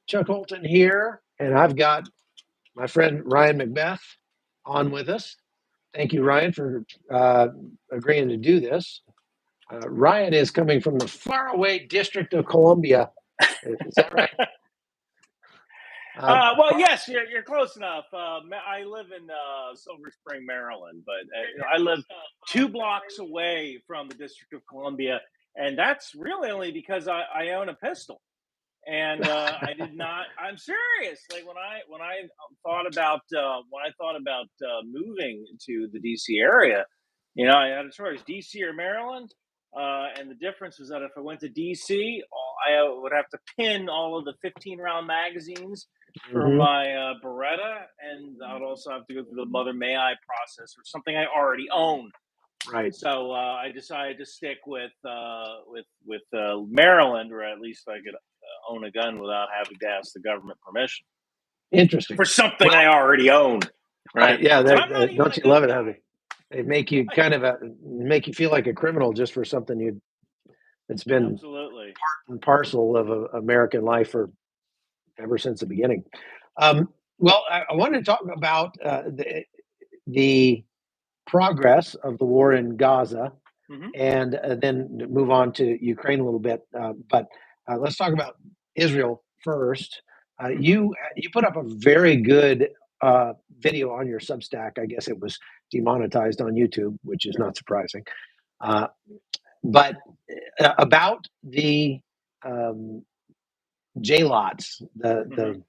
Chuck Holton here, and I've got my friend Ryan McBeth on with us. Thank you, Ryan, for agreeing to do this. Ryan is coming from the faraway District of Columbia. Is that right? Well, yes, you're close enough. I live in Silver Spring, Maryland, but I live 2 blocks away from the District of Columbia, and that's really only because I own a pistol. And I did not. I'm serious. Like when I thought about moving to the DC area, I had a choice: DC or Maryland. And the difference was that if I went to DC, I would have to pin all of the 15-round magazines for my Beretta, and I would also have to go through the Mother May I process, or something I already own. Right. So I decided to stick with Maryland, or at least I could own a gun without having to ask the government permission. Interesting. For something I already own. Right? Yeah. Don't you love it how they make you make you feel like a criminal just for something that's been absolutely part and parcel of American life ever since the beginning. Well, I wanted to talk about the progress of the war in Gaza, and then move on to Ukraine a little bit. But let's talk about Israel first. You put up a very good video on your Substack. I guess it was demonetized on YouTube, which is not surprising. But about the J-lots, the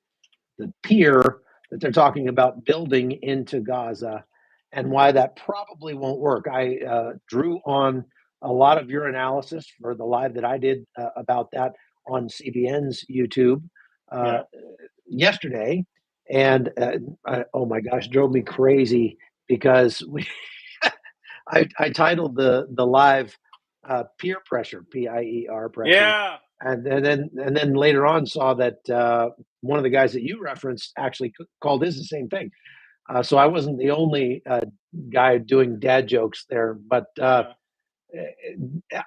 pier that they're talking about building into Gaza, and why that probably won't work. I drew on a lot of your analysis for the live that I did about that on CBN's YouTube yesterday, and oh my gosh, drove me crazy because I titled the live "Peer Pressure," P-I-E-R pressure. Yeah. And then later on saw that one of the guys that you referenced actually called his the same thing. So I wasn't the only guy doing dad jokes there, but I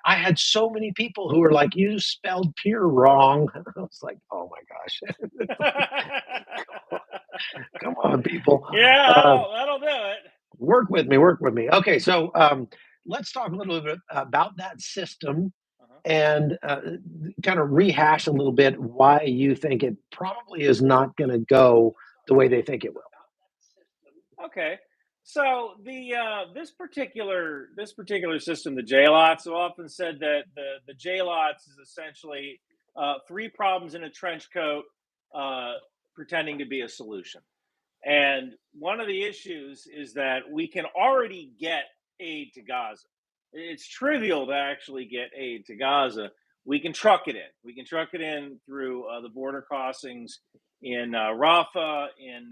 had so many people who were like, "You spelled Pier wrong." I was like, "Oh my gosh, come on, people!" Yeah, that'll do it. Work with me. Okay, so let's talk a little bit about that system. And kind of rehash a little bit why you think it probably is not going to go the way they think it will. Okay, so this particular system, the J-lots, have often said that the J-lots is essentially 3 problems in a trench coat pretending to be a solution. And one of the issues is that we can already get aid to Gaza. It's trivial to actually get aid to Gaza. We can truck it in. We can truck it in through the border crossings in Rafah, in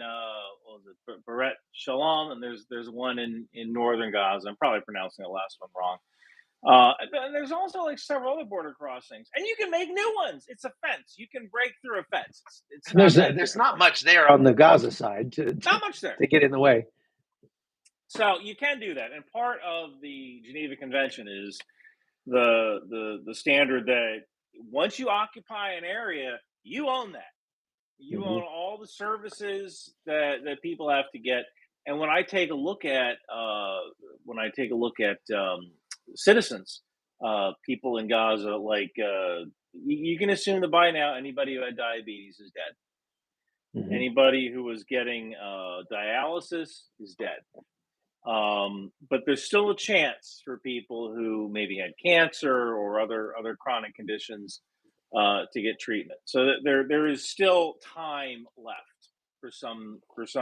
Beret Shalom, and there's one in northern Gaza. I'm probably pronouncing the last one wrong. And there's also like several other border crossings, and you can make new ones. It's a fence. You can break through a fence. There's not much there on the Gaza side not much there to get in the way. So you can do that, and part of the Geneva Convention is the standard that once you occupy an area, you own that. You own all the services that people have to get. And when I take a look at citizens, people in Gaza, like you can assume that by now anybody who had diabetes is dead. Anybody who was getting dialysis is dead. But there's still a chance for people who maybe had cancer or other chronic conditions to get treatment. So there is still time left for some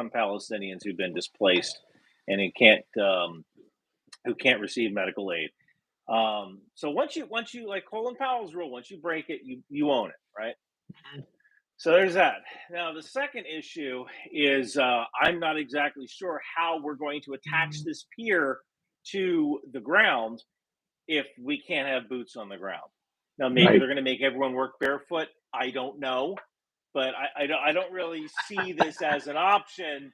Palestinians who've been displaced and who can't receive medical aid. So once you like Colin Powell's rule, once you break it, you own it, right? So there's that. Now, the second issue is I'm not exactly sure how we're going to attach this pier to the ground if we can't have boots on the ground. Now, maybe they're going to make everyone work barefoot. I don't know. But I don't really see this as an option,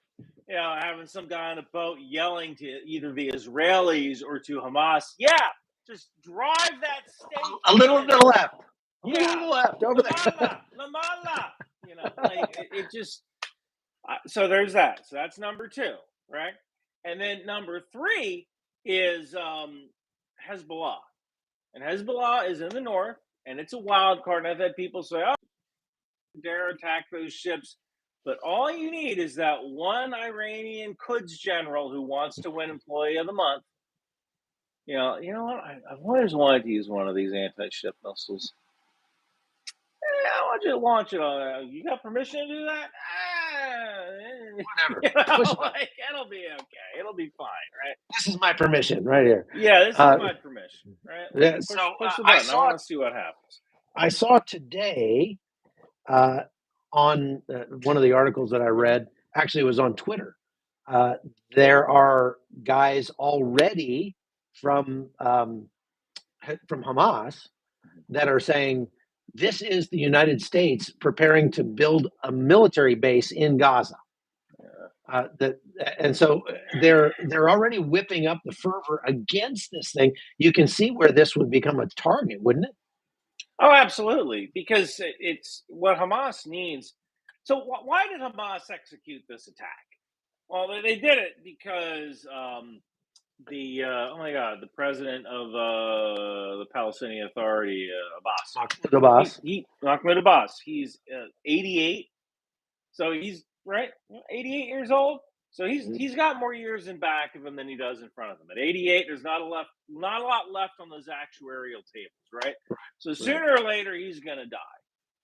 having some guy on a boat yelling to either the Israelis or to Hamas, just drive that stake a little to the left. A little left over there. Lamala. It just. So there's that. So that's number 2, right? And then number 3 is Hezbollah, and Hezbollah is in the north, and it's a wild card. And I've had people say, "Oh, dare attack those ships." But all you need is that one Iranian Quds general who wants to win Employee of the Month. You know what? I've always wanted to use one of these anti-ship missiles. I want you to launch it on. You got permission to do that? Whatever. It'll be okay. It'll be fine, right? This is my permission right here. Yeah, this is my permission, right? Yeah, push the button. I want to see what happens. I saw today on one of the articles that I read, actually it was on Twitter. There are guys already from Hamas that are saying this is the United States preparing to build a military base in Gaza. And so they're already whipping up the fervor against this thing. You can see where this would become a target, wouldn't it? Oh, absolutely, because it's what Hamas needs. So why did Hamas execute this attack? Well, they did it because the president of the Palestinian Authority, Mahmoud Abbas, he's 88, so he's 88 years old. So he's got more years in back of him than he does in front of him. At 88, there's not a lot left on those actuarial tables, right? So sooner or later, he's going to die.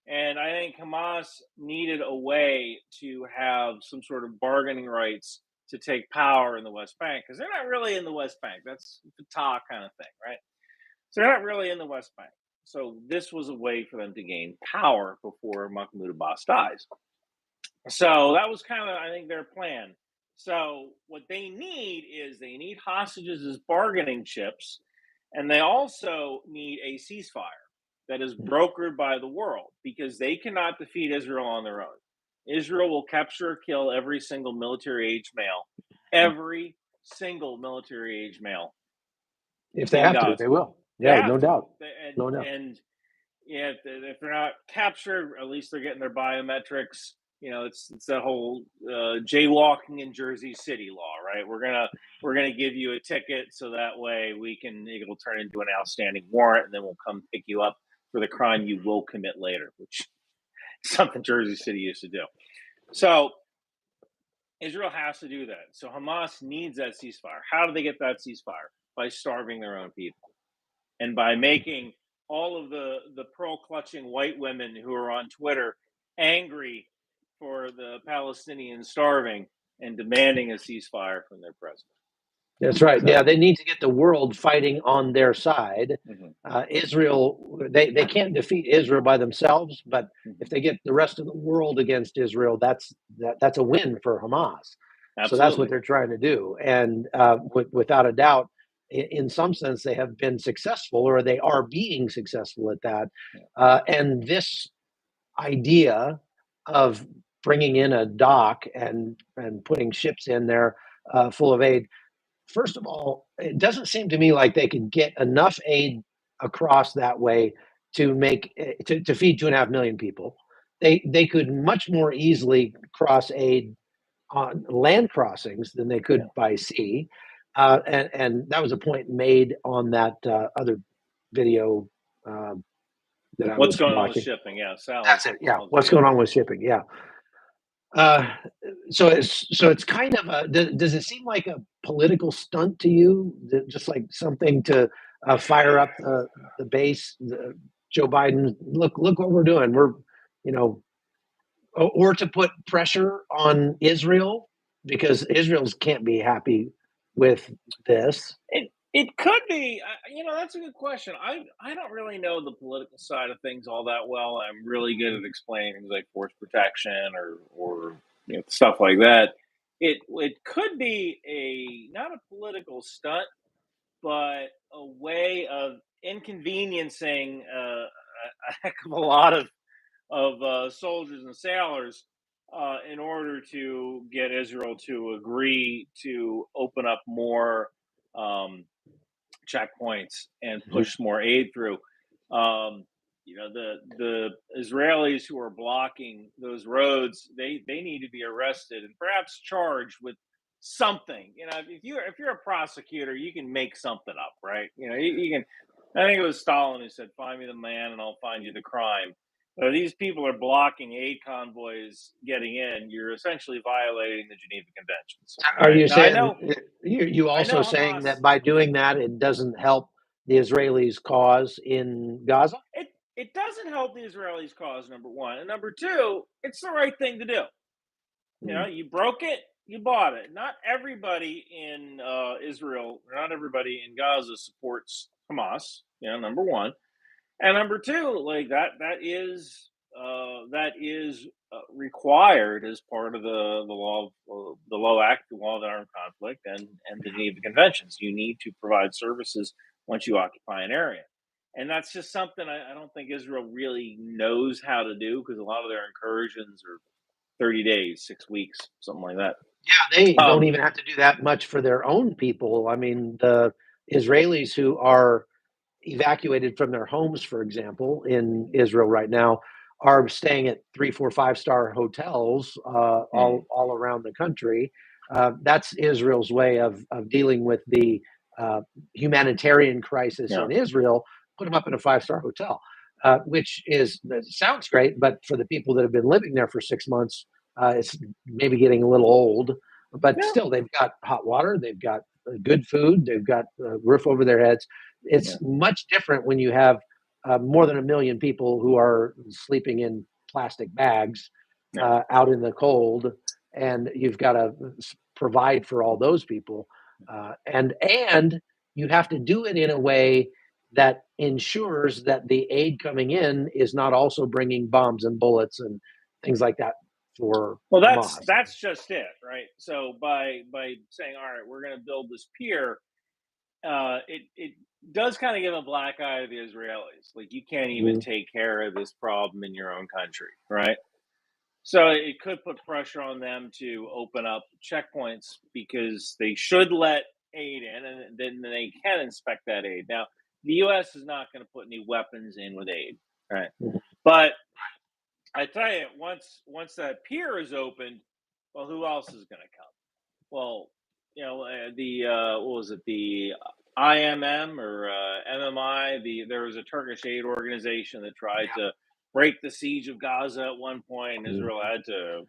And I think Hamas needed a way to have some sort of bargaining rights to take power in the West Bank, because they're not really in the West Bank. That's Fatah kind of thing, right? So they're not really in the West Bank. So this was a way for them to gain power before Mahmoud Abbas dies. So that was kind of, I think, their plan. So what they need hostages as bargaining chips, and they also need a ceasefire that is brokered by the world, because they cannot defeat Israel on their own. Israel will capture or kill every single military-age male. Every single military-age male. If they have to, they will. Yeah, no doubt. No doubt. And yeah, if they're not captured, at least they're getting their biometrics. It's that whole jaywalking in Jersey City law, right? We're gonna give you a ticket so that way it'll turn into an outstanding warrant, and then we'll come pick you up for the crime you will commit later, which is something Jersey City used to do. So Israel has to do that. So Hamas needs that ceasefire. How do they get that ceasefire? By starving their own people, and by making all of the pearl-clutching white women who are on Twitter angry for the Palestinians starving and demanding a ceasefire from their president. That's right. Yeah, they need to get the world fighting on their side. Israel, they can't defeat Israel by themselves, but if they get the rest of the world against Israel, that's a win for Hamas. Absolutely. So that's what they're trying to do. And without a doubt, in some sense, they have been successful, or they are being successful at that. And this idea of bringing in a dock and putting ships in there full of aid, first of all, it doesn't seem to me like they could get enough aid across that way to to feed 2.5 million people. They could much more easily cross aid on land crossings than they could by sea. And that was a point made on that other video that I was watching. What's going on with shipping? Yeah, Sally. That's it. Yeah, what's going on with shipping? Yeah. So it's kind of does it seem like a political stunt to you? Just like something to fire up the base? Joe Biden, look what we're doing. We're, or to put pressure on Israel, because Israel's can't be happy with this. It could be. That's a good question. I don't really know the political side of things all that well. I'm really good at explaining things like force protection or stuff like that. It could be not a political stunt, but a way of inconveniencing a heck of a lot of soldiers and sailors in order to get Israel to agree to open up more checkpoints and push more aid through. the Israelis who are blocking those roads, they need to be arrested and perhaps charged with something. If you're a prosecutor, you can make something up, right? You can. I think it was Stalin who said, "Find me the man, and I'll find you the crime." But these people are blocking aid convoys getting in. You're essentially violating the Geneva Conventions. Are Right? you Now, saying you I also know saying Hamas. that by doing that it doesn't help the Israelis' cause in Gaza? It doesn't help the Israelis' cause. Number one, and number two, it's the right thing to do. You broke it, you bought it. Not everybody in Israel, not everybody in Gaza supports Hamas. Number one, and number two, like that is required as part of the law of the the law of armed conflict, and the Geneva Conventions. You need to provide services once you occupy an area. And that's just something I don't think Israel really knows how to do, because a lot of their incursions are 30 days, 6 weeks, something like that. Yeah, they don't Um, even have to do that much for their own people. I mean, the Israelis who are evacuated from their homes, for example, in Israel right now, are staying at 3, 4, 5-star hotels all around the country. That's Israel's way of dealing with the humanitarian crisis yeah, in Israel. Put them up in a 5-star hotel, which sounds great, but for the people that have been living there for 6 months, it's maybe getting a little old. But yeah, still, they've got hot water, they've got good food, they've got a roof over their heads. yeah, It's much different when you have more than 1 million people who are sleeping in plastic bags yeah. out in the cold, and you've got to provide for all those people, and you have to do it in a way that ensures that the aid coming in is not also bringing bombs and bullets and things like that for Well, Hamas. that's just it, right? So by saying, all right, we're going to build this pier, it does kind of give a black eye to the Israelis. Like, you can't even Mhm. take care of this problem in your own country, right? So it could put pressure on them to open up checkpoints, because they should let aid in, and then they can inspect that aid. Now, the U.S. is not going to put any weapons in with aid, right? But I tell you, once that pier is opened, well, who else is going to come? Well, the what was it? The IMM or MMI? There was a Turkish aid organization that tried to break the siege of Gaza at one point, and Israel had to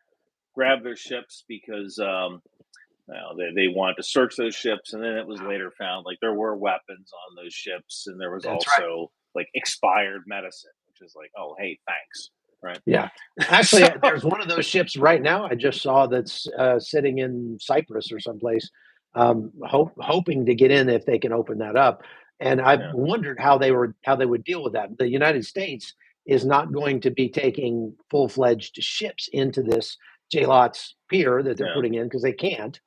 grab their ships because they wanted to search those ships, and then it was later found like there were weapons on those ships, and there was That's right. also like expired medicine, which is like, oh, hey, thanks, right? Yeah. Actually, So there's one of those ships right now I just saw that's sitting in Cyprus or someplace, hoping to get in if they can open that up. And I yeah, wondered how they would deal with that. The United States is not going to be taking full-fledged ships into this JLOTS pier that they're yeah. putting in because they can't.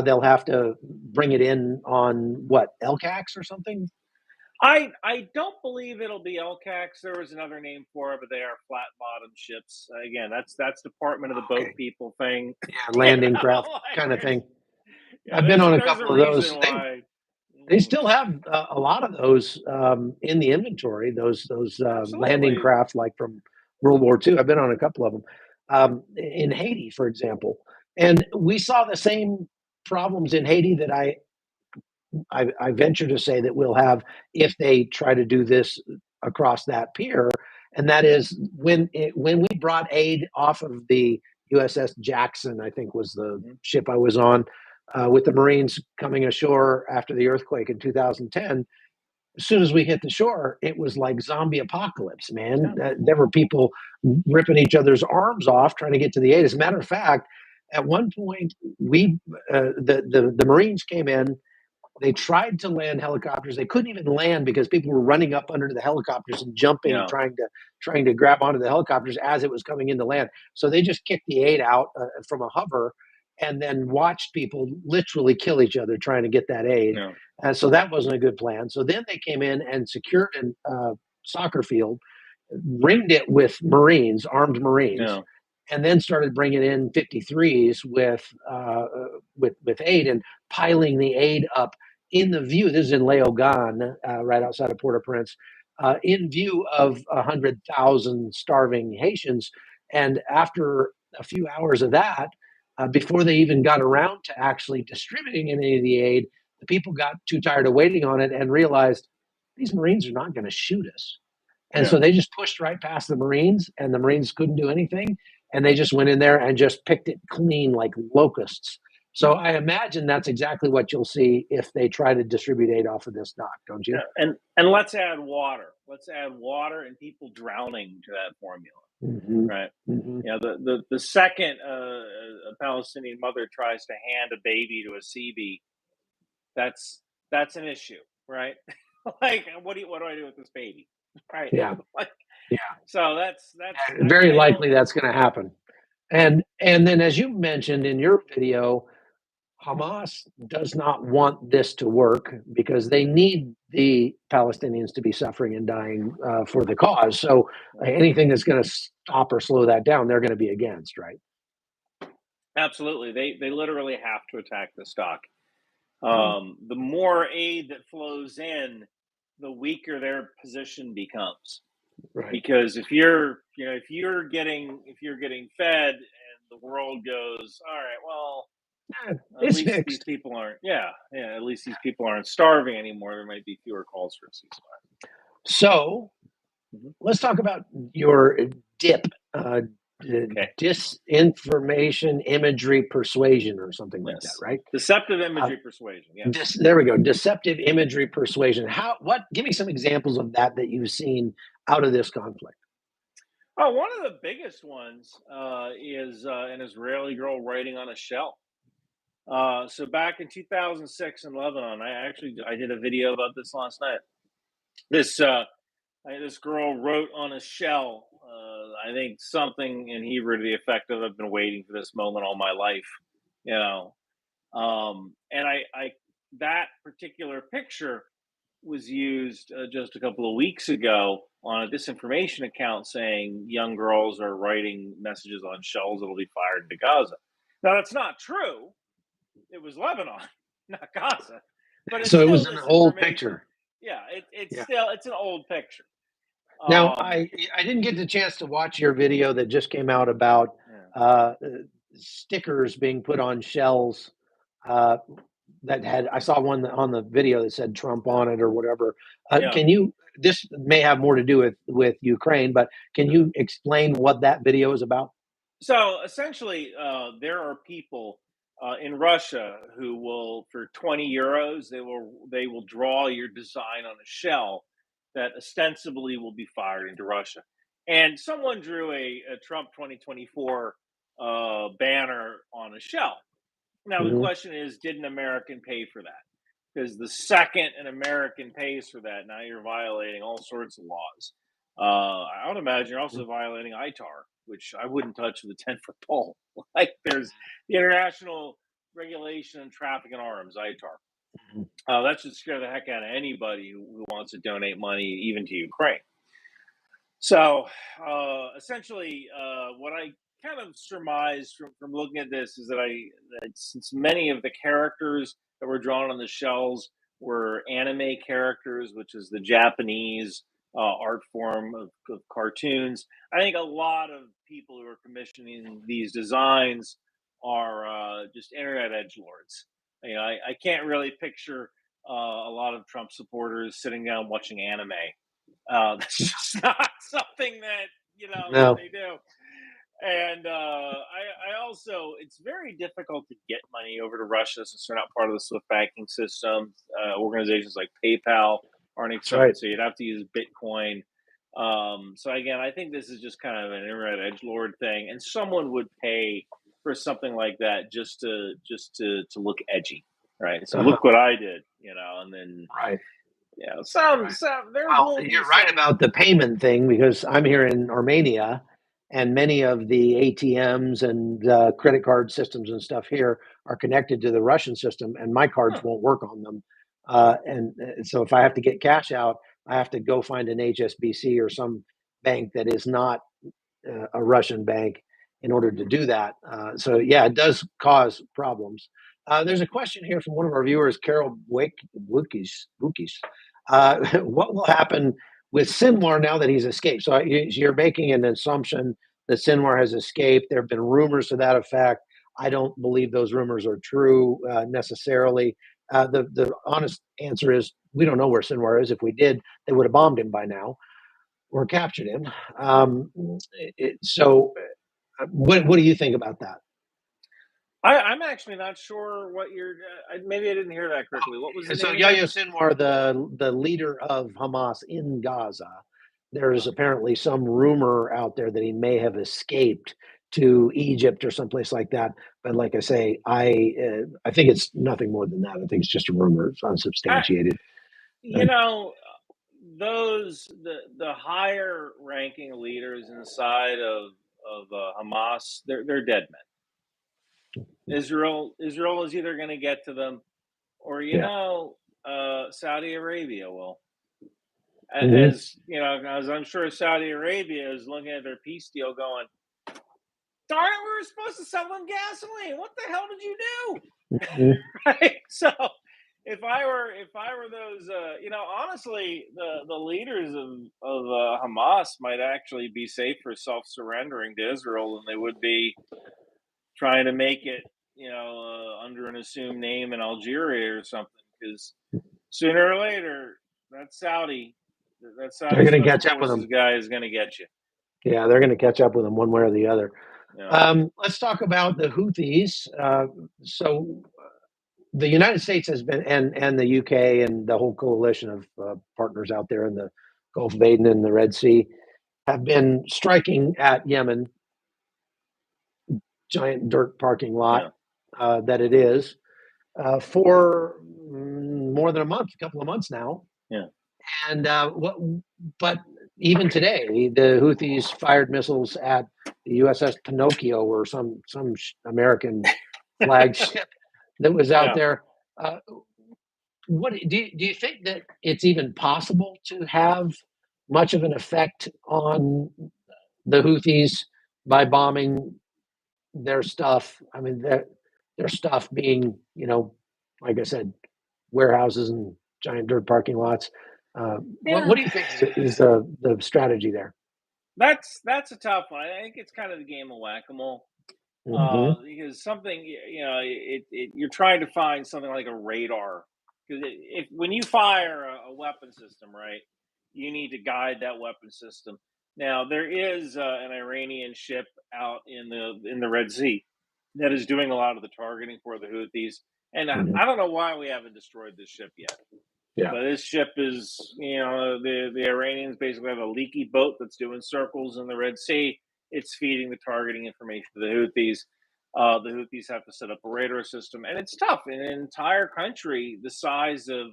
They'll have to bring it in on what, LCAX or something? I don't believe it'll be LCAX. There was another name for it, but they are flat bottom ships. Again, that's Department of the Boat Okay. People thing. Yeah, landing craft Like, kind of thing. yeah, I've been on a there's a couple of reason those. why. They still have a lot of those in the inventory. Those landing Absolutely. craft like from World War II. I've been on a couple of them in Haiti, for example, and we saw the same problems in Haiti that I venture to say that we'll have if they try to do this across that pier, and that is when we brought aid off of the USS Jackson, I think was the Mhm. ship I was on, with the Marines coming ashore after the earthquake in 2010. As soon as we hit the shore, it was like zombie apocalypse, man. Yeah, There were people ripping each other's arms off trying to get to the aid. As a matter of fact, at one point, the Marines came in, they tried to land helicopters. They couldn't even land because people were running up under the helicopters and jumping, yeah, trying to grab onto the helicopters as it was coming into land. So they just kicked the aid out from a hover, and then watched people literally kill each other trying to get that aid. yeah, And so that wasn't a good plan. So then they came in and secured a soccer field, ringed it with Marines, armed Marines, yeah, and then started bringing in 53s with aid and piling the aid up in the view. This is in Leogan, right outside of Port-au-Prince, in view of 100,000 starving Haitians. And after a few hours of that, before they even got around to actually distributing any of the aid, the people got too tired of waiting on it and realized these Marines are not going to shoot us. And so they just pushed right past the Marines, and the Marines couldn't do anything. And they just went in there and just picked it clean like locusts. So I imagine that's exactly what you'll see if they try to distribute aid off of this dock, don't you? And let's add water. Let's add water and people drowning to that formula. Mm-hmm. Right. Mm-hmm. You know, the second a Palestinian mother tries to hand a baby to a CB, that's an issue, right? Like, what do I do with this baby? Right. Yeah. Like, yeah. So that's very likely that's going to happen. And then, as you mentioned in your video, Hamas does not want this to work because they need the Palestinians to be suffering and dying for the cause. So anything that's going to stop or slow that down, they're going to be against, right? Absolutely. They literally have to attack the stock. The more aid that flows in, the weaker their position becomes. Right. Because if you're getting fed and the world goes, all right, well, at least fixed. these people aren't. At least these people aren't starving anymore. There might be fewer calls for a ceasefire. So, let's talk about your DIP, disinformation imagery persuasion, or something like that, right? Deceptive imagery persuasion. Yes. There we go. Deceptive imagery persuasion. Give me some examples of that you've seen out of this conflict. Oh, one of the biggest ones is an Israeli girl writing on a shell. So back in 2006 in Lebanon, I did a video about this last night. This girl wrote on a shell, I think something in Hebrew to the effect of "I've been waiting for this moment all my life," you know. And that particular picture was used just a couple of weeks ago on a disinformation account saying young girls are writing messages on shells that'll be fired into Gaza. Now that's not true. It was Lebanon, not Gaza. But so it was an old picture. Yeah, it's an old picture. Now I didn't get the chance to watch your video that just came out about stickers being put on shells. I saw one on the video that said Trump on it or whatever. This may have more to do with Ukraine, but can you explain what that video is about? So essentially, there are people in Russia who will, for 20 euros, they will draw your design on a shell that ostensibly will be fired into Russia. And someone drew a Trump 2024 banner on a shell. Now, the question is, did an American pay for that? Because the second an American pays for that, now you're violating all sorts of laws. I would imagine you're also violating ITAR, which I wouldn't touch with a 10-foot pole. Like, there's the International Regulation on Traffic in Arms, ITAR. That should scare the heck out of anybody who wants to donate money, even to Ukraine. So, essentially, what I kind of surmised from looking at this is that since many of the characters that were drawn on the shells were anime characters, which is the Japanese art form of cartoons, I think a lot of people who are commissioning these designs are just internet edgelords. I can't really picture a lot of Trump supporters sitting down watching anime. That's just not something that that they do. And I also, it's very difficult to get money over to Russia since they're not part of the SWIFT banking system. Organizations like PayPal aren't accepted, so you'd have to use Bitcoin. So again, I think this is just kind of an internet edgelord thing, and someone would pay for something like that just to look edgy, right? So look what I did, and then yeah, you're right about the payment thing, because I'm here in Armenia, and many of the ATMs and credit card systems and stuff here are connected to the Russian system, and my cards won't work on them. And so if I have to get cash out, I have to go find an HSBC or some bank that is not a Russian bank in order to do that. So yeah, it does cause problems. There's a question here from one of our viewers, Carol Wukis. What will happen with Sinwar, now that he's escaped, so you're making an assumption that Sinwar has escaped. There have been rumors to that effect. I don't believe those rumors are true necessarily. The honest answer is we don't know where Sinwar is. If we did, they would have bombed him by now or captured him. What do you think about that? I'm actually not sure what you're. Maybe I didn't hear that correctly. What was the So name again? Yahya Sinwar, the leader of Hamas in Gaza, there's apparently some rumor out there that he may have escaped to Egypt or someplace like that. But like I say, I think it's nothing more than that. I think it's just a rumor. It's unsubstantiated. You know, the higher ranking leaders inside of Hamas, they're dead men. Israel is either going to get to them, or Saudi Arabia will. As you know, as I'm sure Saudi Arabia is looking at their peace deal, going, "Darn it, we were supposed to sell them gasoline. What the hell did you do?" Right. So, if I were those, honestly, the leaders of Hamas might actually be safer self-surrendering to Israel than they would be trying to make it, under an assumed name in Algeria or something. Because sooner or later, that Saudi They're going to Special catch up with Forces them. guy is going to get you. Yeah, they're going to catch up with them one way or the other. Yeah. Let's talk about the Houthis. So the United States has been, and the UK and the whole coalition of partners out there in the Gulf of Aden and the Red Sea have been striking at Yemen, giant dirt parking lot that it is, for more than a couple of months now. Yeah. And but even today, the Houthis fired missiles at the USS Pinocchio or some American flagship that was out there. What do you think that it's even possible to have much of an effect on the Houthis by bombing their stuff? I mean, their stuff being, like I said, warehouses and giant dirt parking lots. What do you think is the strategy there? That's a tough one. I think it's kind of the game of whack-a-mole. Because something, you're trying to find something like a radar. Because if when you fire a weapon system, right, you need to guide that weapon system. Now there is an Iranian ship out in the Red Sea that is doing a lot of the targeting for the Houthis, and I don't know why we haven't destroyed this ship yet. Yeah. But this ship is, the Iranians basically have a leaky boat that's doing circles in the Red Sea. It's feeding the targeting information to the Houthis. The Houthis have to set up a radar system, and it's tough in an entire country the size of,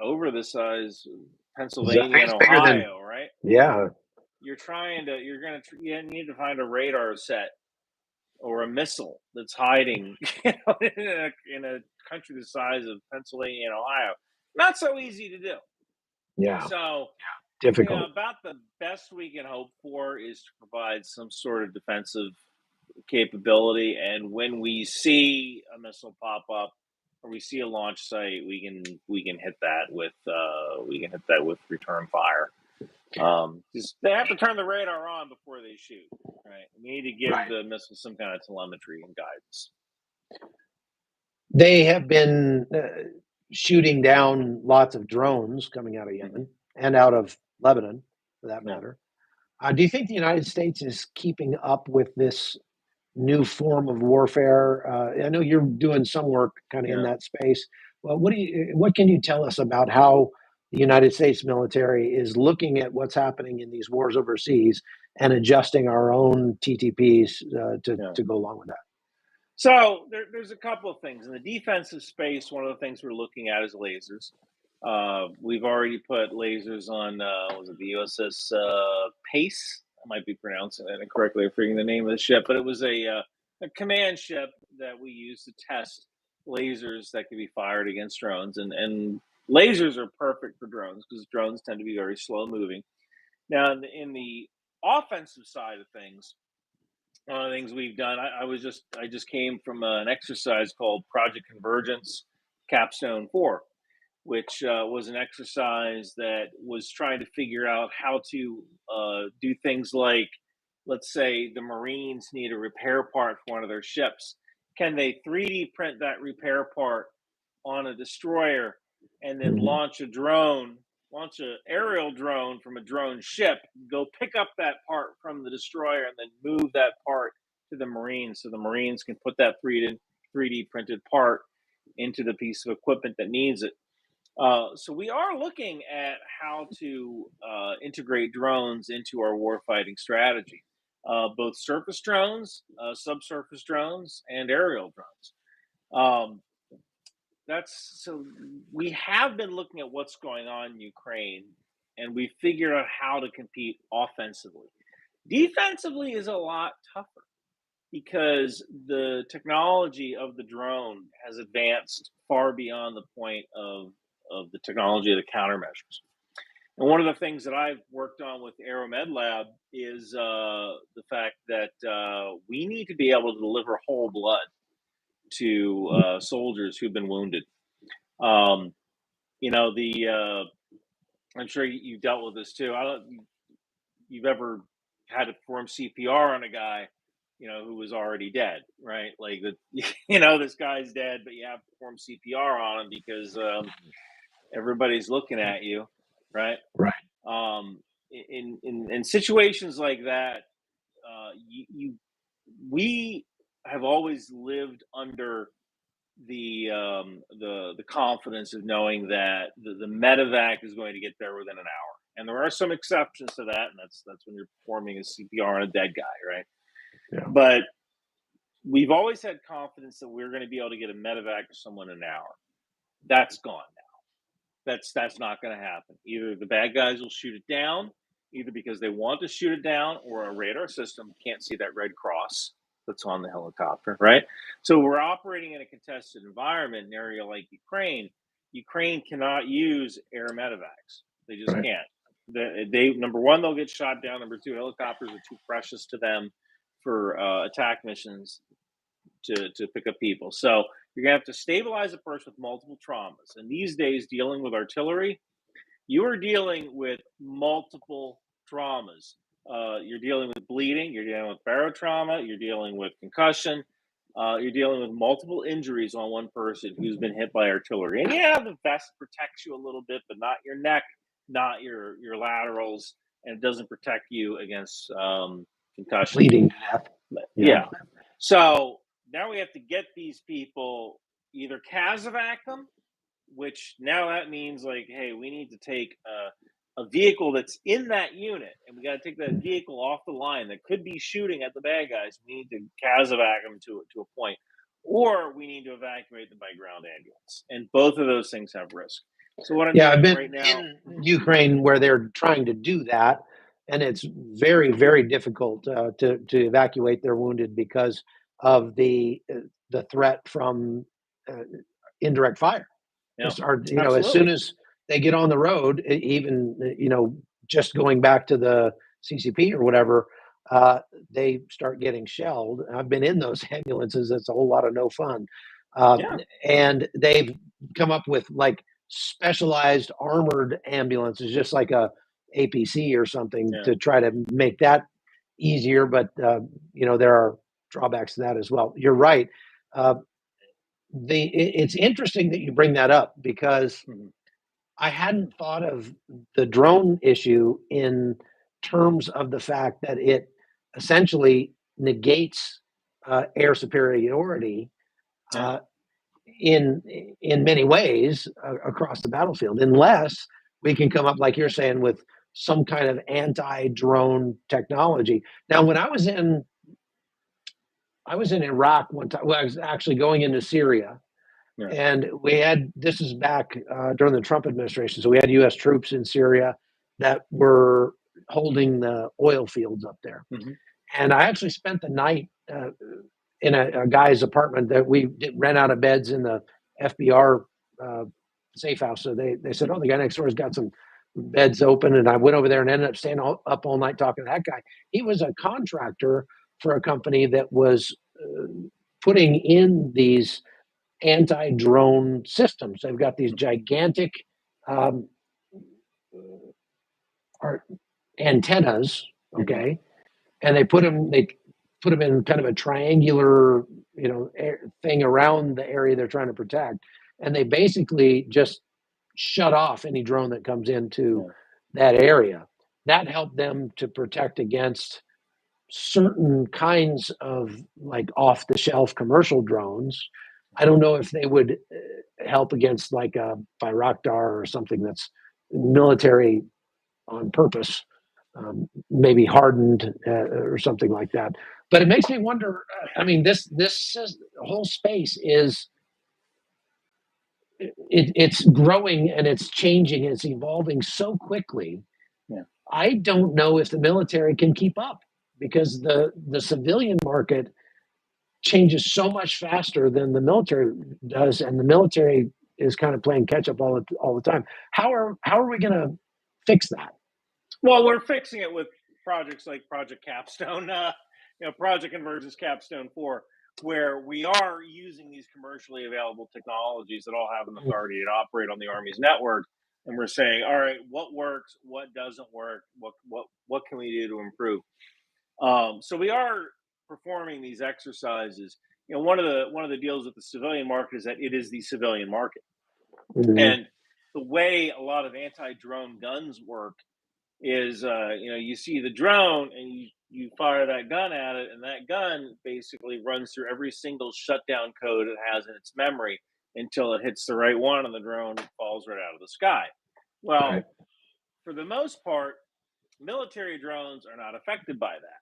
over the size of Pennsylvania and Ohio, right? Yeah. You need to find a radar set or a missile that's hiding in a country the size of Pennsylvania and Ohio. Not so easy to do. Yeah. So difficult. About the best we can hope for is to provide some sort of defensive capability, and when we see a missile pop up or we see a launch site, we can hit that with return fire. They have to turn the radar on before they shoot. Right. We need to give the missile some kind of telemetry and guidance. They have been shooting down lots of drones coming out of Yemen and out of Lebanon, for that matter. Do you think the United States is keeping up with this new form of warfare? I know you're doing some work kind of in that space. Well, what can you tell us about how the United States military is looking at what's happening in these wars overseas and adjusting our own TTPs to go along with that? So there's a couple of things in the defensive space. One of the things we're looking at is lasers. We've already put lasers on the USS Pace. I might be pronouncing that incorrectly. I'm forgetting the name of the ship, but it was a command ship that we used to test lasers that could be fired against drones. And lasers are perfect for drones because drones tend to be very slow moving. Now, in the offensive side of things, one of the things we've done, I just came from an exercise called Project Convergence Capstone 4. which was an exercise that was trying to figure out how to do things like, let's say the Marines need a repair part for one of their ships. Can they 3D print that repair part on a destroyer and then launch an aerial drone from a drone ship, go pick up that part from the destroyer and then move that part to the Marines so the Marines can put that 3D printed part into the piece of equipment that needs it. So we are looking at how to integrate drones into our warfighting strategy, both surface drones, subsurface drones, and aerial drones. So we have been looking at what's going on in Ukraine, and we figured out how to compete offensively. Defensively is a lot tougher because the technology of the drone has advanced far beyond the point of the technology of the countermeasures. And one of the things that I've worked on with Aeromed Lab is the fact that we need to be able to deliver whole blood to soldiers who've been wounded. I'm sure you've dealt with this too. I don't you've ever had to perform CPR on a guy, who was already dead, right? Like this guy's dead, but you have to perform CPR on him because everybody's looking at you, right? Right. In situations like that, we have always lived under the confidence of knowing that the medevac is going to get there within an hour. And there are some exceptions to that, and that's when you're performing a CPR on a dead guy, right? Yeah. But we've always had confidence that we're going to be able to get a medevac to someone in an hour. That's gone now. That's not going to happen. Either the bad guys will shoot it down, either because they want to shoot it down, or a radar system can't see that red cross that's on the helicopter, right? So we're operating in a contested environment, an area like Ukraine. Ukraine cannot use air medevacs. They just can't. They number one, they'll get shot down. Number two, helicopters are too precious to them for attack missions to pick up people. So you're gonna have to stabilize a person with multiple traumas. And these days, dealing with artillery, you are dealing with multiple traumas. You're dealing with bleeding, you're dealing with barotrauma, you're dealing with concussion, you're dealing with multiple injuries on one person who's been hit by artillery. And yeah, the vest protects you a little bit, but not your neck, not your laterals, and it doesn't protect you against concussion. Bleeding to death. Yeah. So now we have to get these people, either CASEVAC them, which now that means like, hey, we need to take a vehicle that's in that unit, and we got to take that vehicle off the line that could be shooting at the bad guys. We need to CASEVAC them to a point, or we need to evacuate them by ground ambulance. And both of those things have risk. So what I'm doing I've been right now in Ukraine where they're trying to do that, and it's very, very difficult to evacuate their wounded because of the threat from indirect fire. As soon as they get on the road, even just going back to the CCP or whatever, they start getting shelled. I've been in those ambulances. It's a whole lot of no fun. And they've come up with like specialized armored ambulances, just like a APC or something, to try to make that easier. But there are drawbacks to that as well. You're right. It's interesting that you bring that up because I hadn't thought of the drone issue in terms of the fact that it essentially negates air superiority in many ways across the battlefield, unless we can come up, like you're saying, with some kind of anti-drone technology. Now, when I was in Iraq one time. Well, I was actually going into Syria, and we had, this is back during the Trump administration. So we had U.S. troops in Syria that were holding the oil fields up there. And I actually spent the night in a guy's apartment that we ran out of beds in the FBR safe house. So they said, oh, the guy next door has got some beds open. And I went over there and ended up staying up all night talking to that guy. He was a contractor for a company that was putting in these anti-drone systems. They've got these gigantic antennas, okay, and they put them in kind of a triangular, thing around the area they're trying to protect, and they basically just shut off any drone that comes into that area. That helped them to protect against certain kinds of like off-the-shelf commercial drones. I don't know if they would help against like a Bayraktar or something that's military on purpose, maybe hardened or something like that. But it makes me wonder. I mean, this whole space is it's growing and it's changing and it's evolving so quickly. Yeah. I don't know if the military can keep up because the civilian market changes so much faster than the military does, and the military is kind of playing catch up all the time. How are we going to fix that? Well, we're fixing it with projects like Project Capstone, Project Convergence Capstone 4, where we are using these commercially available technologies that all have an authority to operate on the Army's network, and we're saying, all right, what works, what doesn't work, what can we do to improve? So we are performing these exercises. One of the deals with the civilian market is that it is the civilian market, and the way a lot of anti-drone guns work is you see the drone and you fire that gun at it, and that gun basically runs through every single shutdown code it has in its memory until it hits the right one on the drone and falls right out of the sky. Well, Right. for the most part, military drones are not affected by that.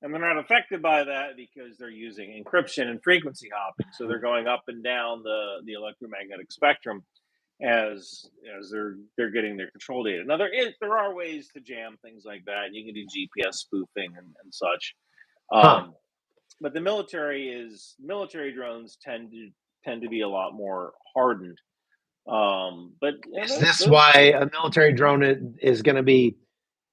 And they're not affected by that because they're using encryption and frequency hopping. So they're going up and down the electromagnetic spectrum as they're getting their control data. Now there are ways to jam things like that. You can do GPS spoofing and such. But the military drones tend to be a lot more hardened. But is this why a military drone is going to be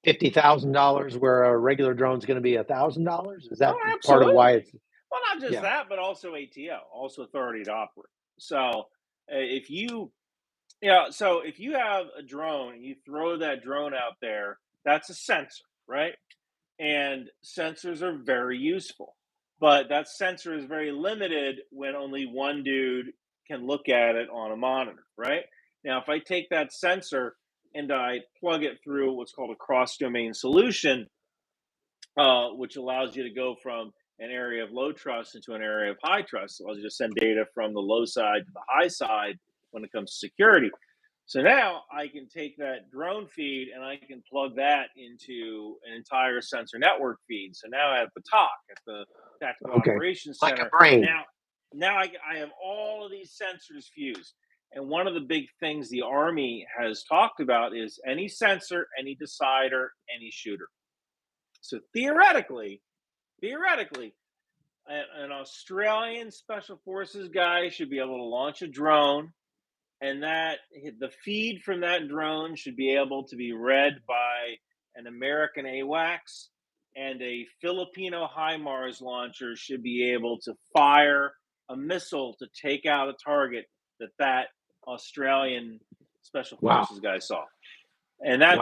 $50,000 where a regular drone is going to be $1,000? Is that part of why it's? Well, not just that, but also ATO, also authority to operate. So if you have a drone and you throw that drone out there, that's a sensor, right? And sensors are very useful, but that sensor is very limited when only one dude can look at it on a monitor, right? Now, if I take that sensor and I plug it through what's called a cross-domain solution, which allows you to go from an area of low trust into an area of high trust. It allows you to send data from the low side to the high side when it comes to security. So now I can take that drone feed and I can plug that into an entire sensor network feed. So now at the TOC, at the Tactical Operations Center, like a brain. Now I have all of these sensors fused. And one of the big things the Army has talked about is any sensor, any decider, any shooter. So theoretically, an Australian Special Forces guy should be able to launch a drone, and that the feed from that drone should be able to be read by an American AWACS, and a Filipino HIMARS launcher should be able to fire a missile to take out a target that Australian Special Forces guy saw. And that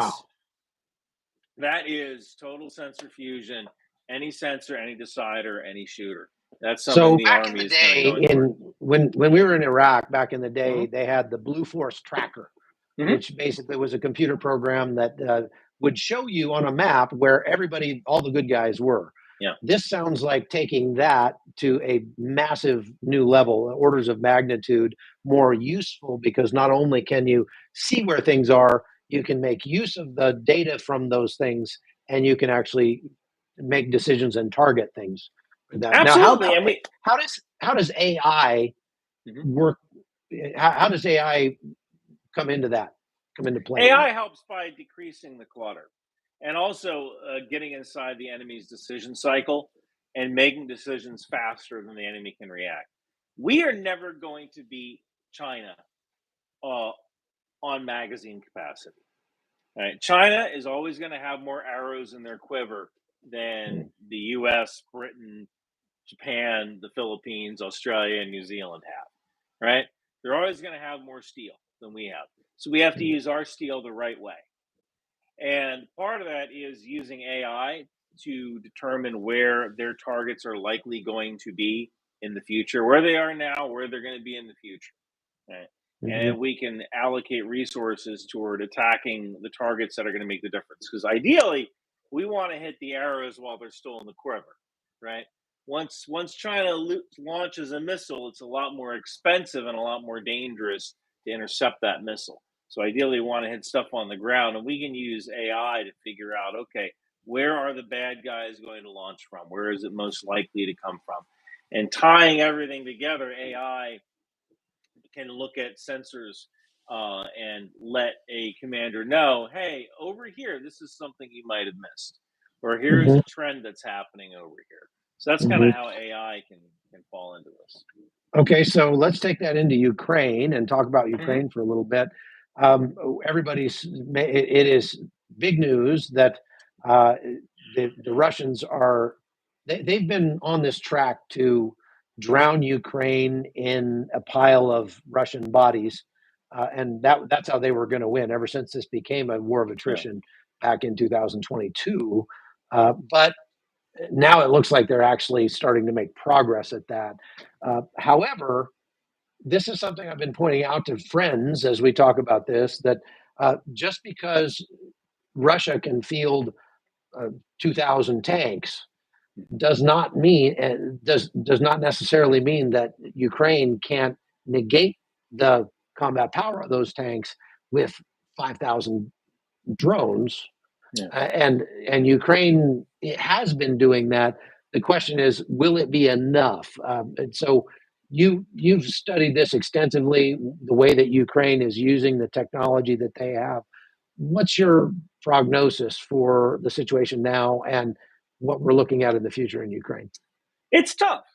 is total sensor fusion, any sensor, any decider, any shooter. That's something the Army is kind of going for. When we were in Iraq back in the day, they had the Blue Force Tracker, which basically was a computer program that would show you on a map where all the good guys were. Yeah. This sounds like taking that to a massive new level, orders of magnitude more useful, because not only can you see where things are, you can make use of the data from those things, and you can actually make decisions and target things. Absolutely. Now, how does AI work? How does AI come into play? AI helps by decreasing the clutter, and also getting inside the enemy's decision cycle and making decisions faster than the enemy can react. We are never going to beat China on magazine capacity. Right? China is always going to have more arrows in their quiver than the US, Britain, Japan, the Philippines, Australia, and New Zealand have. right? They're always going to have more steel than we have. So we have to use our steel the right way. And part of that is using AI to determine where their targets are likely going to be in the future, where they are now, where they're going to be in the future. Right? And we can allocate resources toward attacking the targets that are going to make the difference. Because ideally, we want to hit the arrows while they're still in the quiver, right? Once China launches a missile, it's a lot more expensive and a lot more dangerous to intercept that missile. So ideally, we want to hit stuff on the ground, and we can use AI to figure out, okay, where are the bad guys going to launch from? Where is it most likely to come from? And tying everything together, AI can look at sensors and let a commander know, hey, over here, this is something you might have missed, or here's a trend that's happening over here. So that's kind of how AI can fall into this. Okay, so let's take that into Ukraine and talk about Ukraine for a little bit. It is big news that the Russians they've been on this track to drown Ukraine in a pile of Russian bodies, and that's how they were going to win ever since this became a war of attrition back in 2022. But now it looks like they're actually starting to make progress at that. However, this is something I've been pointing out to friends as we talk about this, that just because Russia can field 2,000 tanks does not mean does not necessarily mean that Ukraine can't negate the combat power of those tanks with 5,000 drones. And Ukraine has been doing that. The question is, will it be enough? And so you've studied this extensively, the way that Ukraine is using the technology that they have. What's your prognosis for the situation now and what we're looking at in the future in Ukraine? It's tough.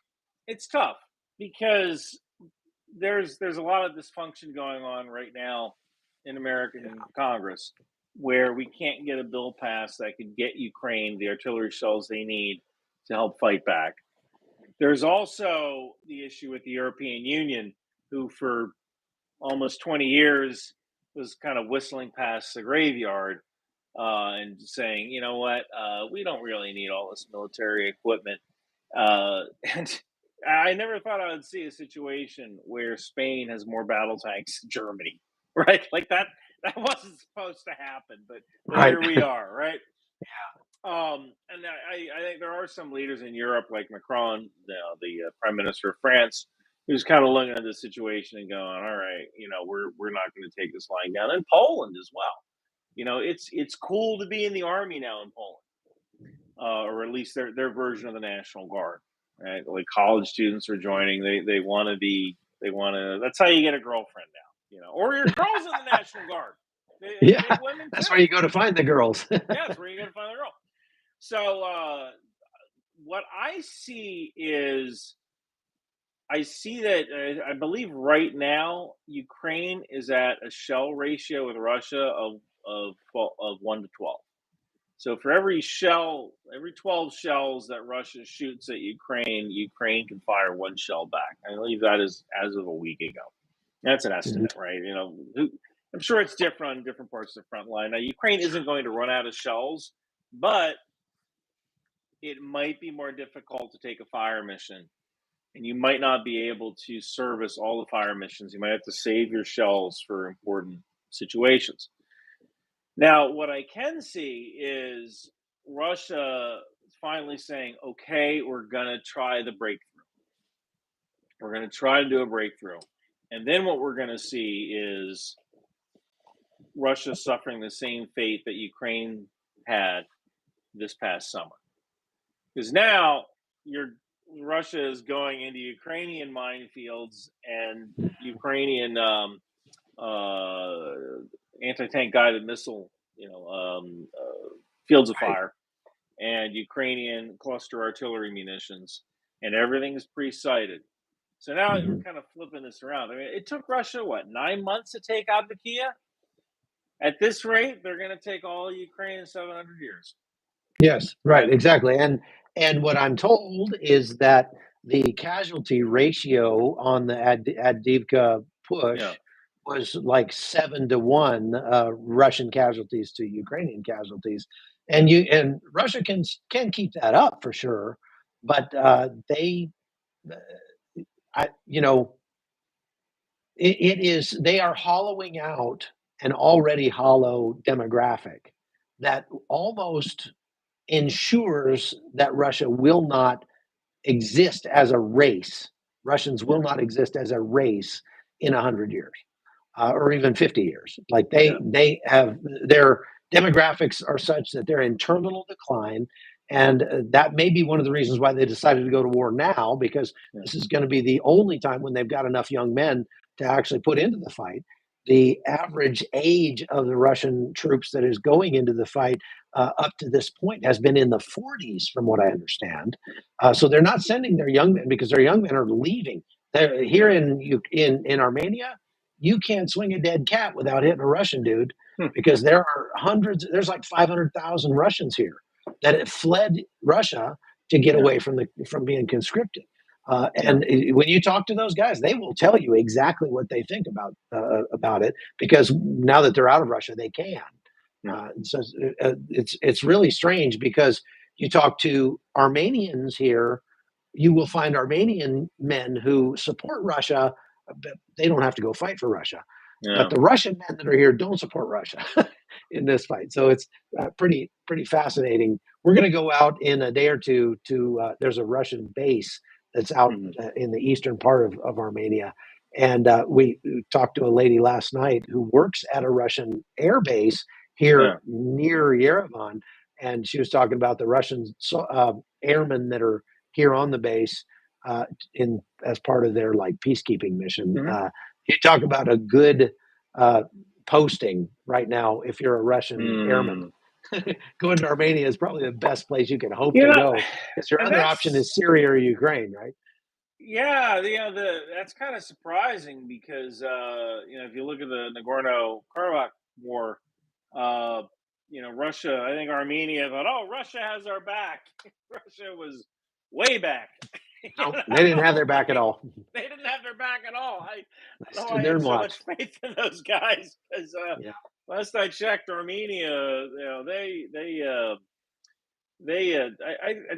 It's tough because there's a lot of dysfunction going on right now in American Congress, where we can't get a bill passed that could get Ukraine the artillery shells they need to help fight back. There's also the issue with the European Union, who for almost 20 years was kind of whistling past the graveyard and saying, you know what, we don't really need all this military equipment. And I never thought I would see a situation where Spain has more battle tanks than Germany, right? Like that wasn't supposed to happen, but Right. here we are, right? And I think there are some leaders in Europe, like Macron, the Prime Minister of France, who's kind of looking at the situation and going, "All right, we're not going to take this lying down." And Poland as well. It's cool to be in the army now in Poland, or at least their version of the National Guard, right? Like college students are joining. They want to be. They want to. That's how you get a girlfriend now, or your girls in the National Guard. They take women that's too. where you go to find the girls. Yeah, that's where you go to find the girl. So what I see is, I see that I believe right now Ukraine is at a shell ratio with Russia of 1 to 12. So for every 12 shells that Russia shoots at Ukraine can fire one shell back. I believe that is as of a week ago. That's an estimate, right? I'm sure it's different on different parts of the front line. Now, Ukraine isn't going to run out of shells, but it might be more difficult to take a fire mission, and you might not be able to service all the fire missions. You might have to save your shells for important situations. Now, what I can see is Russia finally saying, okay, we're going to try the breakthrough. We're going to try to do a breakthrough. And then what we're going to see is Russia suffering the same fate that Ukraine had this past summer. Because now Russia is going into Ukrainian minefields and Ukrainian anti-tank guided missile, fields of fire, and Ukrainian cluster artillery munitions, and everything is pre-sighted. So now we're kind of flipping this around. I mean, it took Russia 9 months to take Avdiivka? At this rate, they're going to take all of Ukraine in 700 years. Yes, right, exactly. And what I'm told is that the casualty ratio on the Adivka push was like 7-1 Russian casualties to Ukrainian casualties, and Russia can keep that up for sure, but they, I you know, it is they are hollowing out an already hollow demographic that almost ensures that Russia will not exist as a race. Russians will not exist as a race in 100 years, or even 50 years. Like they have their demographics are such that they're in terminal decline, and that may be one of the reasons why they decided to go to war now, because this is going to be the only time when they've got enough young men to actually put into the fight. The average age of the Russian troops that is going into the fight up to this point has been in the 40s, from what I understand. So they're not sending their young men because their young men are leaving. They're here in Armenia. You can't swing a dead cat without hitting a Russian dude, because there are hundreds. There's like 500,000 Russians here that have fled Russia to get away from being conscripted. And when you talk to those guys, they will tell you exactly what they think about it, because now that they're out of Russia, they can. So it's really strange, because you talk to Armenians here, you will find Armenian men who support Russia, but they don't have to go fight for Russia. But the Russian men that are here don't support Russia in this fight. So it's pretty fascinating. We're going to go out in a day or two to there's a Russian base that's out in the eastern part of Armenia. And we talked to a lady last night who works at a Russian air base here near Yerevan, and she was talking about the Russian airmen that are here on the base in as part of their like peacekeeping mission. You talk about a good posting right now if you're a Russian airman. Going to Armenia is probably the best place you can hope to go, because your other option is Syria or Ukraine, right? Yeah, that's kind of surprising, because if you look at the Nagorno-Karabakh war, Russia, I think Armenia thought, oh, Russia has our back. Russia was way back. No, they didn't have their back at all. They didn't have their back at all. I Stood know I there have and so much watched. faith in those guys, because last I checked, Armenia, I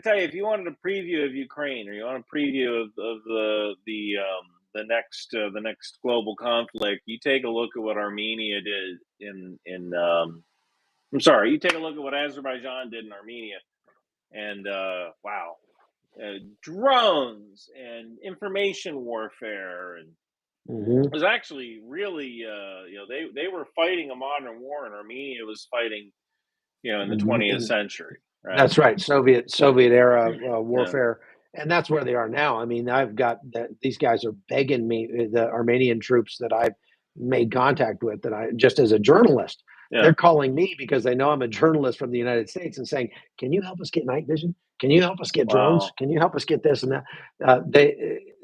tell you, if you wanted a preview of Ukraine, or you want a preview of the next global conflict, you take a look at what Armenia did I'm sorry, you take a look at what Azerbaijan did in Armenia, and wow, drones and information warfare, and it was actually really they were fighting a modern war, and Armenia was fighting in the 20th century. Right? That's right, Soviet era warfare, and that's where they are now. I mean, I've got these guys are begging me, the Armenian troops that I've made contact with, that I just as a journalist, they're calling me because they know I'm a journalist from the United States and saying, "Can you help us get night vision? Can you help us get drones? Can you help us get this and that?"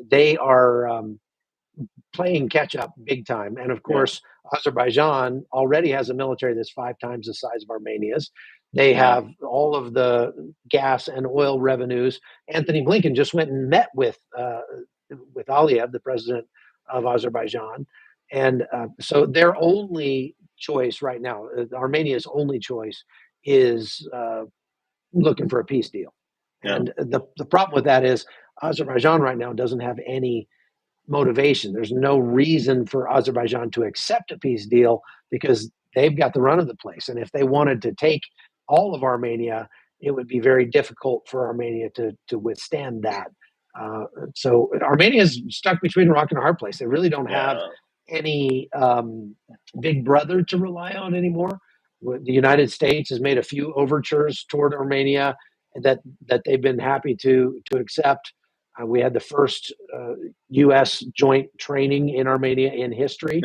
They are playing catch up big time. And of course, Azerbaijan already has a military that's 5 times the size of Armenia's. They have all of the gas and oil revenues. Anthony Blinken just went and met with Aliyev, the president of Azerbaijan, and so their only choice right now, Armenia's only choice, is looking for a peace deal. And the problem with that is Azerbaijan right now doesn't have any motivation. There's no reason for Azerbaijan to accept a peace deal, because they've got the run of the place. And if they wanted to take all of Armenia, it would be very difficult for Armenia to withstand that. So Armenia is stuck between a rock and a hard place. They really don't have any big brother to rely on anymore. The United States has made a few overtures toward Armenia that they've been happy to accept. We had the first U.S. joint training in Armenia in history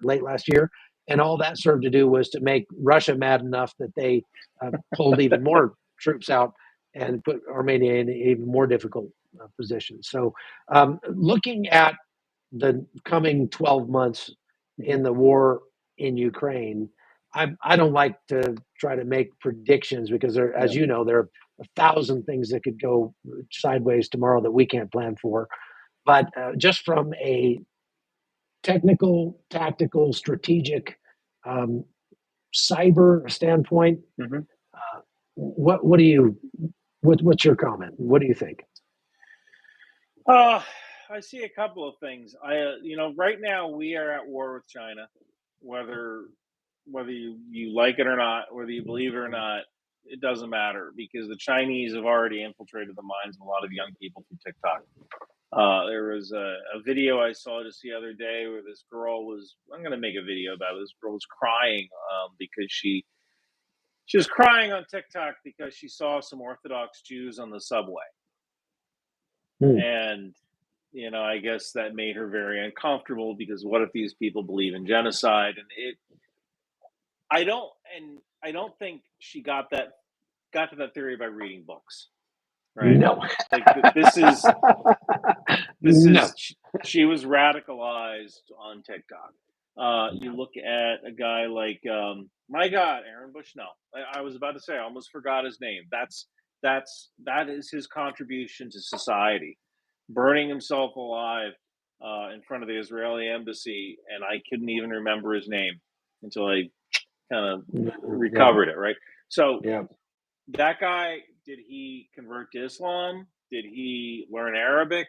late last year, and all that served to do was to make Russia mad enough that they pulled even more troops out and put Armenia in an even more difficult position. So, looking at the coming 12 months in the war in Ukraine, I don't like to try to make predictions because there, as you know, there are 1,000 things that could go sideways tomorrow that we can't plan for. But just from a technical, tactical, strategic, um, cyber standpoint, Mhm. what do you what's your comment? What do you think? I see a couple of things. Right now we are at war with China, whether you like it or not, whether you believe it or not, it doesn't matter because the Chinese have already infiltrated the minds of a lot of young people through TikTok. There was a video I saw just the other day where this girl was. I'm going to make a video about it. This girl was crying because she was crying on TikTok because she saw some Orthodox Jews on the subway, Hmm. and I guess that made her very uncomfortable because what if these people believe in genocide? I don't, and I don't think she got to that theory by reading books, right? No, Like this no. is she was radicalized on TikTok. You look at a guy like my God, Aaron Bush. No, I was about to say, I almost forgot his name. That is his contribution to society, burning himself alive in front of the Israeli embassy, and I couldn't even remember his name until I kind of Yeah, recovered it. Right. So yeah. that guy, did he convert to Islam? Did he learn Arabic?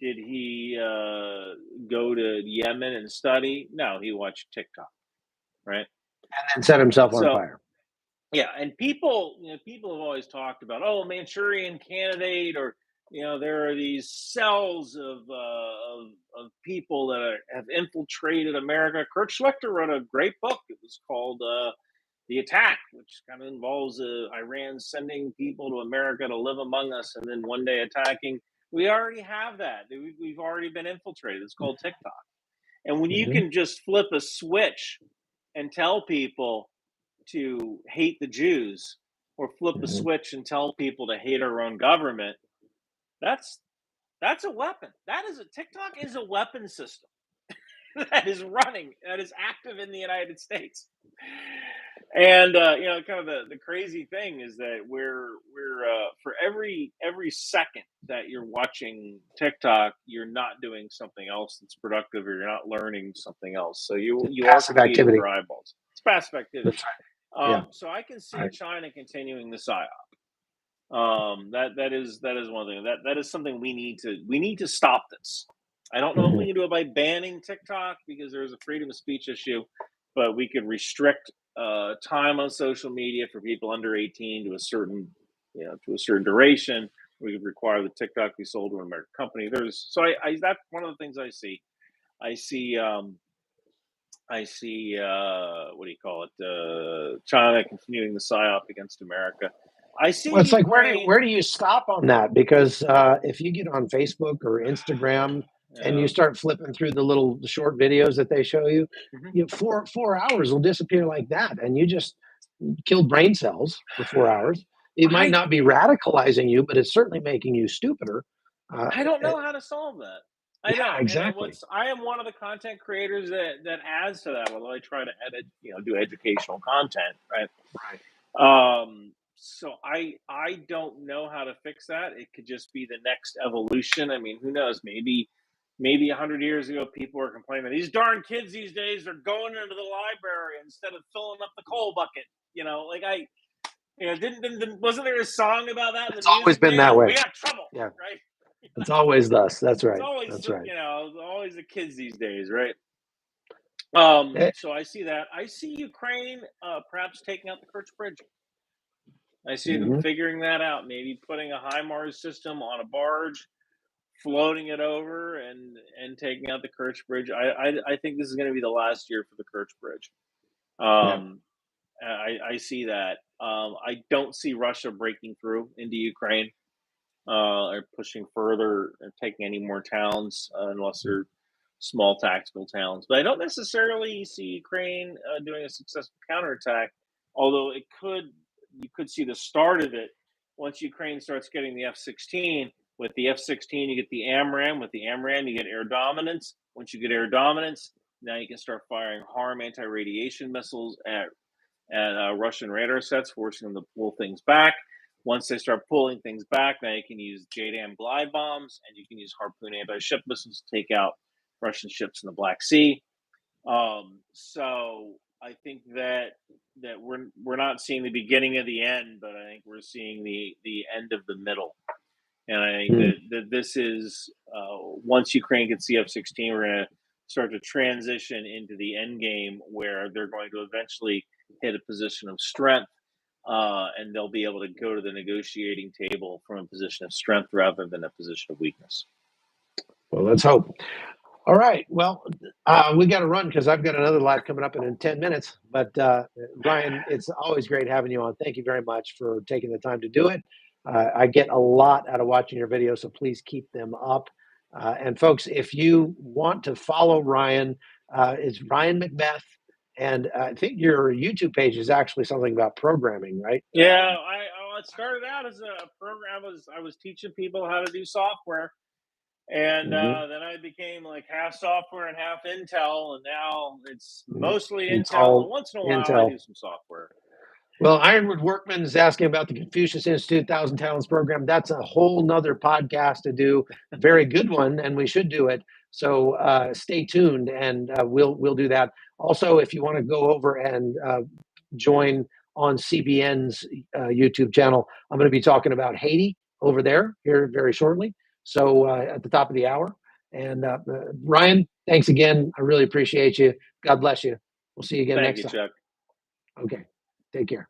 Did he go to Yemen and study? No, he watched TikTok, right? And set himself on So fire. yeah, and people have always talked about, oh, Manchurian Candidate, or there are these cells of people that have infiltrated America. Kurt Schlichter wrote a great book. It was called The Attack, which kind of involves Iran sending people to America to live among us, and then one day attacking. We already have that. We've already been infiltrated. It's called TikTok. And when you Hmm. can just flip a switch and tell people to hate the Jews, or flip a Hmm. switch and tell people to hate our own government, that's that's a weapon. TikTok is a weapon system that is running, that is active in the United States. And kind of the crazy thing is that we're for every second that you're watching TikTok, you're not doing something else that's productive, or you're not learning something else. So you are Passive competing activity. for eyeballs. It's passive activity. That's right. Yeah. So I can see Right. China continuing the psyop. That is one thing that is something we need to stop this. I don't know if we Hmm. can do it by banning TikTok because there's a freedom of speech issue, but we could restrict time on social media for people under 18 to a certain duration. We could require the TikTok be sold to an American company. That's one of the things I see. I see what do you call it? China continuing the psyop against America. I see Well, it's like Ukraine. where do you stop on that? Because if you get on Facebook or Instagram and you Yeah. start flipping through the little short videos that they show you, Mhm. four hours will disappear like that, and you just killed brain cells for 4 hours. It might I not be radicalizing you, but it's certainly making you stupider. Uh, I don't uh, know how to solve that. I yeah, don't. And exactly. I am one of the content creators that adds to that. Although I try to do educational content, right? Right. So I don't know how to fix that. It could just be the next evolution. I mean, who knows? Maybe 100 years ago, people were complaining these darn kids these days are going into the library instead of filling up the coal bucket. Like didn't wasn't there a song about that in the It's always music been man? that We way. got trouble, Yeah, right? it's always thus. That's It's right. always That's right. always the kids these days, right? Eh, So I see that. I see Ukraine perhaps taking out the Kerch Bridge. I see them mhm. figuring that out. Maybe putting a HIMARS system on a barge, floating it over, and taking out the Kerch Bridge. I think this is going to be the last year for the Kerch Bridge. Yeah. Um, I see that. I don't see Russia breaking through into Ukraine, or pushing further, or taking any more towns, unless they're small tactical towns. But I don't necessarily see Ukraine doing a successful counterattack, although you could see the start of it once Ukraine starts getting the F-16. With the F-16, you get the AMRAAM. With the AMRAAM, you get air dominance. Once you get air dominance, now you can start firing HARM anti-radiation missiles at and Russian radar sets, forcing them to pull things back. Once they start pulling things back, now you can use JDAM glide bombs, and you can use Harpoon anti-ship missiles to take out Russian ships in the Black Sea. So I think that we're not seeing the beginning of the end, but I think we're seeing the end of the middle. And I think that this is once Ukraine gets the F-16, we're going to start to transition into the end game where they're going to eventually hit a position of strength, and they'll be able to go to the negotiating table from a position of strength rather than a position of weakness. Well, let's hope. All right. Well, we got to run because I've got another live coming up in 10 minutes. But Ryan, it's always great having you on. Thank you very much for taking the time to do it. I get a lot out of watching your videos, so please keep them up. And folks, if you want to follow Ryan, it's Ryan McBeth. And I think your YouTube page is actually something about programming, right? Yeah, I started out as a program. I was teaching people how to do software. And then I became like half software and half Intel, and now it's mostly Intel. And once in a while, I do some software. Well, Ironwood Workman is asking about the Confucius Institute 1,000 Talents program. That's a whole nother podcast to do. Very good one, and we should do it. So stay tuned, and we'll do that. Also, if you want to go over and join on CBN's YouTube channel, I'm going to be talking about Haiti over there here very shortly. So at the top of the hour. And Ryan, thanks again. I really appreciate you. God bless you. We'll see you again next time. Thank you, Chuck. Okay. Take care.